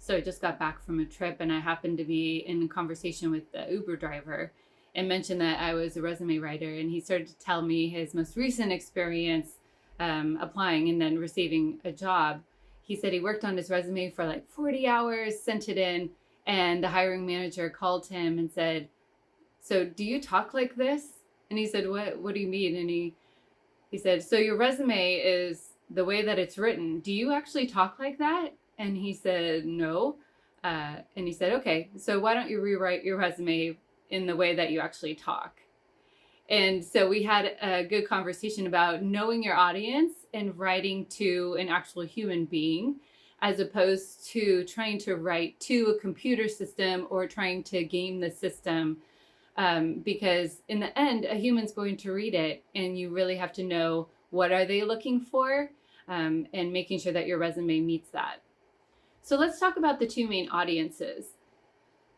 So I just got back from a trip and I happened to be in conversation with the Uber driver and mentioned that I was a resume writer. And he started to tell me his most recent experience applying and then receiving a job. He said he worked on his resume for like 40 hours, sent it in, and the hiring manager called him and said, "So do you talk like this?" And he said, What do you mean?" And he said, "So your resume is the way that it's written. Do you actually talk like that?" And he said, "No." And he said, "Okay, so why don't you rewrite your resume in the way that you actually talk?" And so we had a good conversation about knowing your audience and writing to an actual human being, as opposed to trying to write to a computer system or trying to game the system. Because in the end, a human's going to read it, and you really have to know what are they looking for, and making sure that your resume meets that. So let's talk about the two main audiences.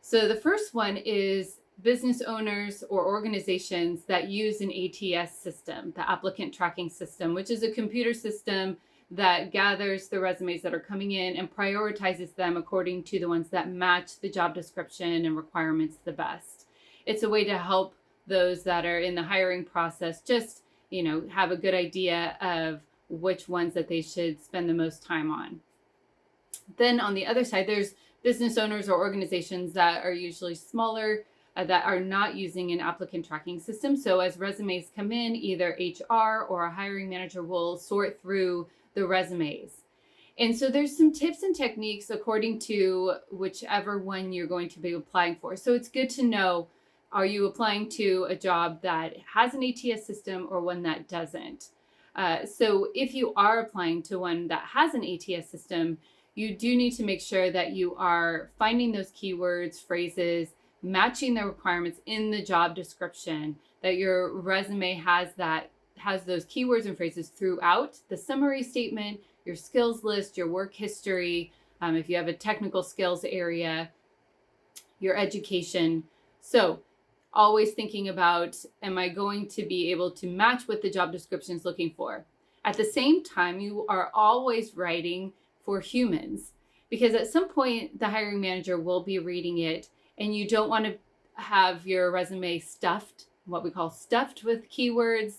So the first one is business owners or organizations that use an ATS system, the applicant tracking system, which is a computer system that gathers the resumes that are coming in and prioritizes them according to the ones that match the job description and requirements the best. It's a way to help those that are in the hiring process just, have a good idea of which ones that they should spend the most time on. Then on the other side, there's business owners or organizations that are usually smaller, that are not using an applicant tracking system. So as resumes come in, either HR or a hiring manager will sort through the resumes. And so there's some tips and techniques according to whichever one you're going to be applying for. So it's good to know, are you applying to a job that has an ATS system or one that doesn't? So if you are applying to one that has an ATS system, you do need to make sure that you are finding those keywords, phrases, matching the requirements in the job description, that your resume has those keywords and phrases throughout the summary statement, your skills list, your work history, if you have a technical skills area, your education. So always thinking about, am I going to be able to match what the job description is looking for? At the same time, you are always writing for humans, because at some point the hiring manager will be reading it, and you don't want to have your resume stuffed, what we call stuffed with keywords,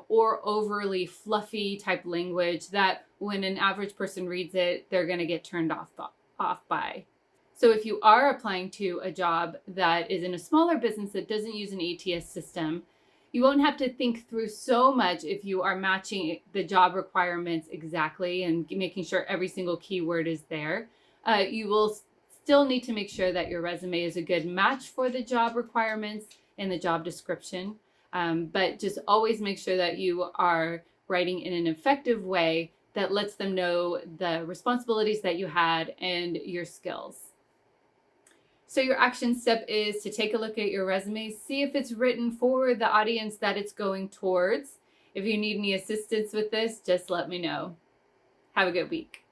or overly fluffy type language that when an average person reads it, they're going to get turned off by. So if you are applying to a job that is in a smaller business that doesn't use an ATS system, you won't have to think through so much if you are matching the job requirements exactly and making sure every single keyword is there. You will still need to make sure that your resume is a good match for the job requirements and the job description. But just always make sure that you are writing in an effective way that lets them know the responsibilities that you had and your skills. So your action step is to take a look at your resume, see if it's written for the audience that it's going towards. If you need any assistance with this, just let me know. Have a good week.